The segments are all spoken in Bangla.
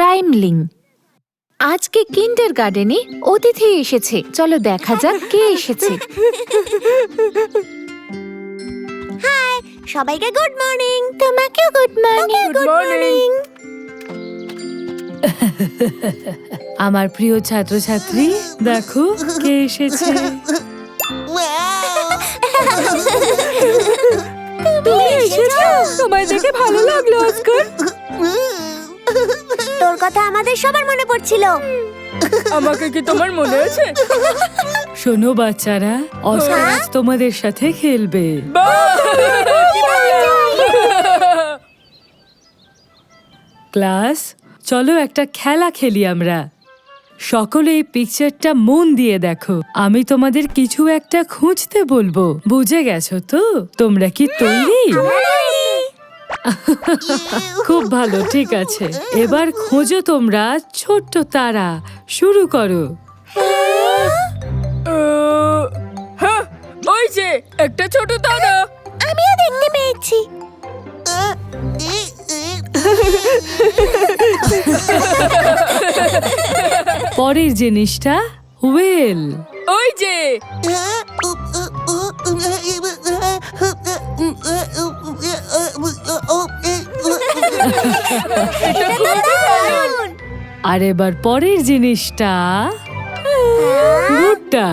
প্রাইমলিং। আজকে কিন্ডারগার্টেনে অতিথি এসেছে। চলো দেখা যাক কে এসেছে। হাই সবাইকে গুড মর্নিং। তোমাকেও গুড মর্নিং। Good morning. আমার প্রিয় ছাত্রছাত্রী, দেখো কে এসেছে। তুমি এসেছো? তোমায় দেখে ভালো লাগলো অস্কার। তোর কথা আমাদের সবার মনে পড়ছিল। আমাকে কি তোমার মনে আছে? শোনো বাচ্চারা, অস্কার আজ তোমাদের সাথে খেলবে। ক্লাস, চলো একটা খেলা খেলি আমরা। সকলে এই পিকচারটা মন দিয়ে দেখো। আমি তোমাদের কিছু একটা খুঁজতে বলবো, বুঝে গেছো তো? তোমরা কি তৈরি? খুব ভালো, ঠিক আছে। এবার খোঁজো তোমরা ছোট্ট তারা। শুরু করো। হ্যাঁ, ওই যে একটা ছোট তারা। আমিও দেখতে পেয়েছি। পরের জিনিসটা ওয়েল। ওই যে আর এবার পরের জিনিসটা ভুট্টা।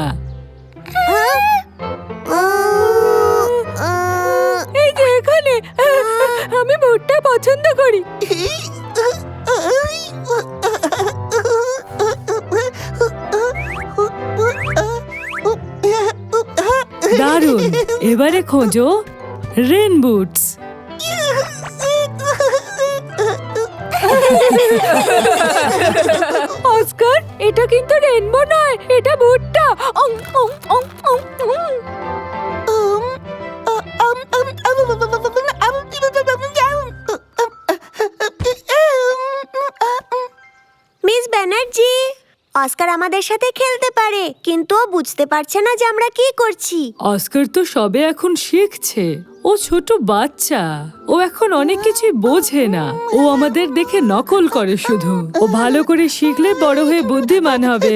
এই যে এখানে, আমি ভুট্টা পছন্দ করি। দারুণ। এবারে খোঁজো রেন বুটস। অস্কার, এটা কিন্তু রেনবো নয়, এটা ভুট্টা। মিস ব্যানার্জি, অস্কার আমাদের সাথে খেলতে পারে, কিন্তু ও বুঝতে পারছে না যে আমরা কি করছি। অস্কার তো সবে এখন শিখছে। ও ছোট বাচ্চা, ও এখন অনেক কিছুই বোঝে না। ও আমাদের দেখে নকল করে শুধু। ও ভালো করে শিখলে বড় হয়ে বুদ্ধিমান হবে।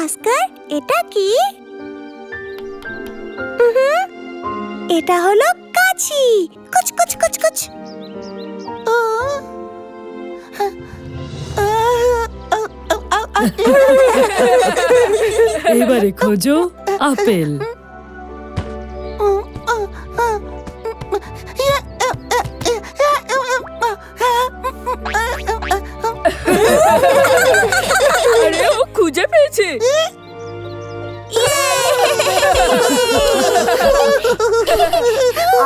অস্কার, এটা কি? এটা হলো কাঁচি। কুচ কুচ কুচ কুচ। এবারে খোঁজো আপেল। আরে ও খুঁজে পেয়েছে।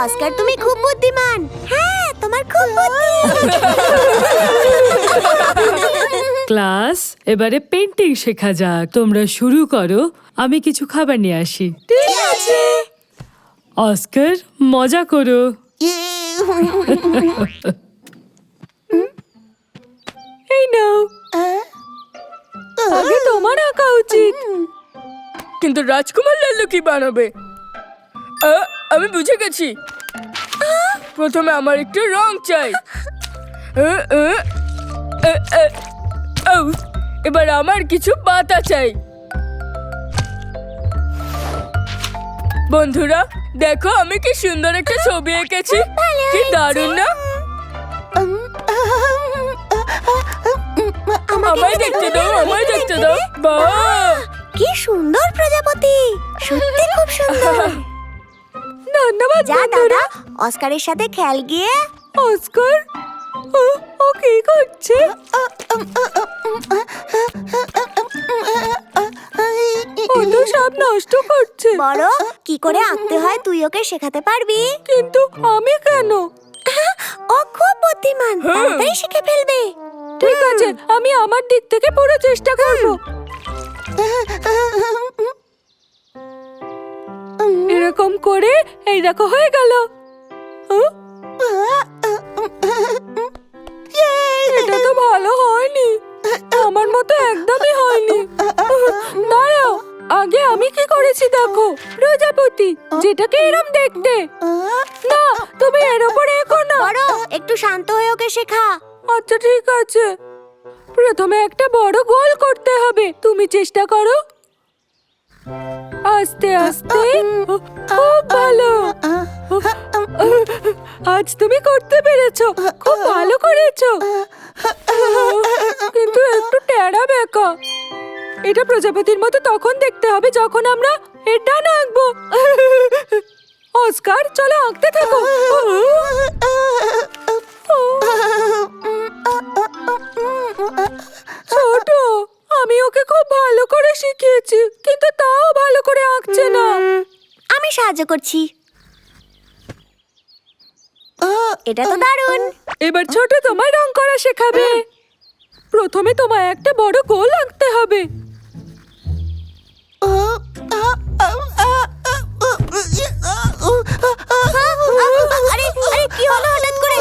অস্কার, তুমি খুব বুদ্ধিমান। হ্যাঁ, তোমার খুব বুদ্ধি। ক্লাস, এবারে পেন্টিং শেখা যাক। তোমরা শুরু করো, আমি কিছু খাবার নিয়ে আসি। ঠিক আছে। অস্কার, মজা করো। এই নাও। আগে তোমার আঁকা উচিত। কিন্তু রাজকুমার লাল্লু কি বানাবে? আমি বুঝে গেছি। প্রথমে আমার একটু রং চাই। এবার আমার কিছু পাতা চাই। বন্ধুরা দেখো, আমি কি সুন্দর একটা ছবি এঁকেছি। কি দারুণ না? আমায় দেখতে দাও, আমায় দেখতে দাও। বাহ, কি সুন্দর প্রজাপতি। সত্যি খুব সুন্দর। ধন্যবাদ যা বন্ধুরা। দাদা, অস্কারের সাথে খেল গিয়ে। অস্কার, ও কি করছে? ও তো সব নষ্ট করছে। বড়, কি করে আঁকতে হয় তুই ওকে শেখাতে পারবি? কিন্তু আমি কেন? ও খুব বুদ্ধিমান, তাড়াতাড়ি শিখে ফেলবে। ঠিক আছে, আমি আমার দিক থেকে পুরো চেষ্টা করব। এরকম করে এই দেখো হয়ে গেল। এটা তো ভালো হয়নি, আমার মতো একদমই হয়নি। দাঁড়াও, আগে আমি কি করেছি দেখো। প্রজাপতি, যেটাকে এরম দেখতে। না, তুমি এর উপরে এগো না। বড়, একটু শান্ত হয়ে ওকে শেখা। আচ্ছা ঠিক আছে, প্রথমে একটা বড় গোল করতে হবে। তুমি চেষ্টা করো। আস্তে আস্তে। খুব ভালো। আজ তুমি করতে পেরেছো, খুব ভালো করেছো। কিন্তু একটু টেরা বেঁকা। এটা প্রজাপতির মতো তখন দেখতে হবে যখন আমরা এটা না আঁকবো। অস্কার, চলো আঁকতে থাকো। ছোট, আমি ওকে খুব ভালো করে শিখিয়েছি, কিন্তু তাও ভালো করে আঁকছে না। আমি সাহায্য করছি। এটা তো দারুণ। এবার ছোট তোমায় রং করা শেখাবে। প্রথমে তোমায় একটা বড় গোল আঁকতে হবে। আরে আরে কি হলো হঠাৎ করে?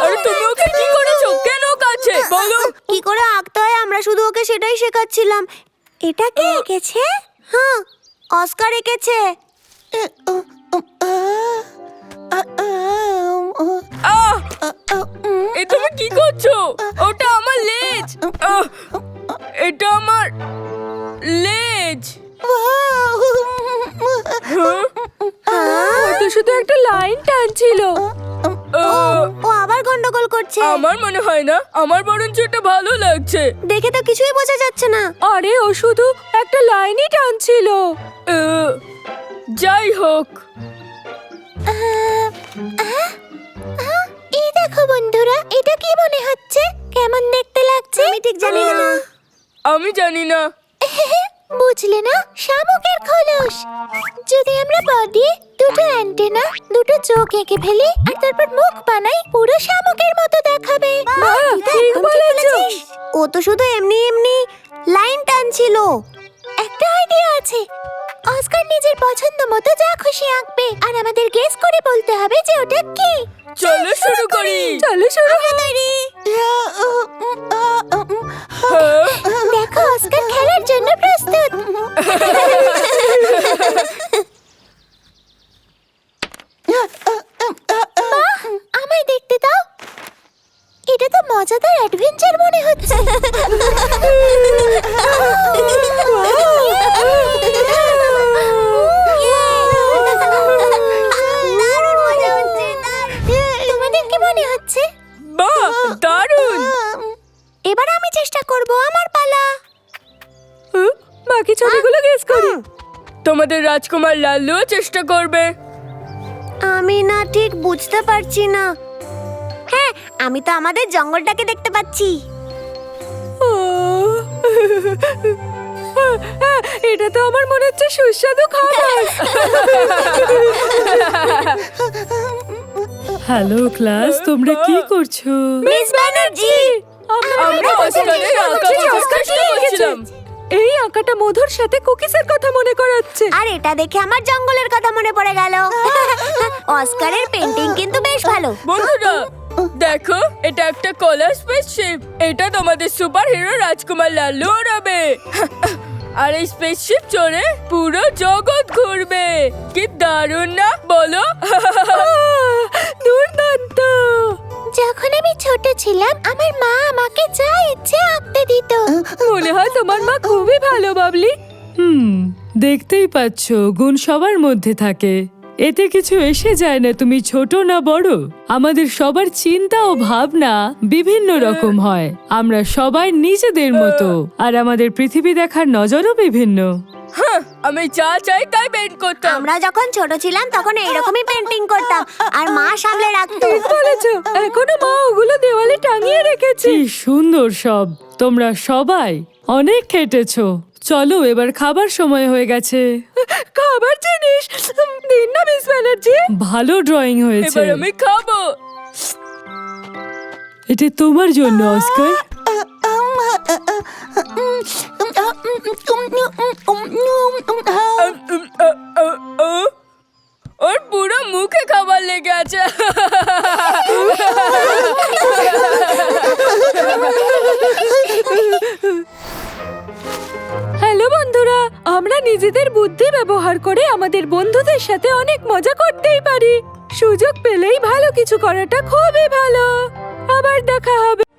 আরে তুমি ওকে কি করেছো? কেন কাছে বলো? কি করে আঁকতে হয় আমরা শুধু ওকে সেটাই শেখাচ্ছিলাম। এটা কে এঁকেছে? হ্যাঁ, অস্কার এঁকেছে। এ তুমি কি করছো? ওটা আমার লেজ। এটা আমার লেজ। তো শুধু একটা লাইন টানছিল। ও আবার গন্ডগোল করছে। আমার মনে হয় না, আমার বরঞ্চ এটা ভালো লাগছে। দেখে তো কিছুই বোঝা যাচ্ছে না। আরে ও শুধু একটা লাইনই টানছিল। যাই হোক, এই দেখো বন্ধুরা, এটা কি মনে হচ্ছে? কেমন দেখতে লাগছে? আমি ঠিক জানি না। আমি জানি না। বুঝলে না, শামুকের খোলস। যদি আমরা বডি, দুটো অ্যান্টেনা, দুটো চোখ এঁকে ফেলি আর তারপর মুখ বানাই, পুরো শামুকের মতো দেখাবে। ঠিক বলেছিস। ও তো শুধু এমনি এমনি লাইন টানছিল। একটা আইডিয়া আছে। অস্কার নিজের পছন্দ মতো যা খুশি আঁকবে আর আমাদের গেস করে বলতে হবে যে ওটা কি। চলো শুরু করি। চলো শুরু। তৈরি। দেখো, অস্কার খেলার জন্য প্রস্তুত। বাহ, আমায় দেখতে দাও। এটা তো মজাদার অ্যাডভেঞ্চার মনে হচ্ছে। দারুণ মজা হচ্ছে। তোমাদের কি মনে হচ্ছে? বাহ, দারুণ। এবার আমি চেষ্টা করব। আমার পালা। বাকি ছবিগুলো গেস করি। তোমাদের রাজকুমার লাল্লুও চেষ্টা করবে। আমি না ঠিক বুঝতে পারছি না। হ্যাঁ, আমি তো আমাদের জঙ্গলটাকে দেখতে পাচ্ছি। এটা তো আমার মনে হচ্ছে সুস্বাদু খাবার। হ্যালো ক্লাস, তোমরা কি করছো? মিস ব্যানার্জি, আমরা অস্কারের আঁকা চেষ্টা করছিলাম। এই আঁকাটা মধুর সাথে কুকিজের কথা মনে করাচ্ছে। আর এটা দেখে আমার জঙ্গলের কথা মনে পড়ে গেল। অস্কারের পেন্টিং কিন্তু বেশ ভালো। বন্ধুরা দেখো, এটা একটা কলার স্পেসশিপ। এটা তোমাদের সুপার হিরো রাজকুমার লাল্লু ওড়াবে। আর এই স্পেসশিপ চড়ে পুরো জগৎ ঘুরবে। কি দারুণ না বলো? দুর্দান্ত। যখন আমি ছোট ছিলাম, আমার মা আমাকে যা ইচ্ছে আঁকতে দিত। মনে হয় তোমার মা খুবই ভালো, বাবলি। দেখতেই পাচ্ছ, গুণ সবার মধ্যে থাকে। এতে কিছু এসে যায় না তুমি ছোট না বড়। আমাদের সবার চিন্তা ও ভাবনা বিভিন্ন রকম হয়। আমরা সবাই নিজেদের মতো, আর আমাদের পৃথিবী দেখার নজরও বিভিন্ন। আমি যা চাই তাই পেইন্ট করতাম। আমরা যখন ছোট ছিলাম তখন এইরকমই পেন্টিং করতাম আর মা সামলে রাখতো। ঠিক বলেছো, এখনো মা ওগুলো দেওয়ালে টাঙিয়ে রেখেছে। কি সুন্দর সব। তোমরা সবাই অনেক খেটেছো। চলো, এবার খাবার সময় হয়ে গেছে। খাবার জিনিস দিন না মিস ব্যানার্জি। ভালো ড্রয়িং হয়েছে। এবার আমি খাবো। এটা তোমার জন্য, অস্কার। ওর পুরো মুখে খাবার লেগে আছে। হ্যালো বন্ধুরা, আমরা নিজেদের বুদ্ধি ব্যবহার করে আমাদের বন্ধুদের সাথে অনেক মজা করতেই পারি। সুযোগ পেলেই ভালো কিছু করাটা খুবই ভালো। আবার দেখা হবে।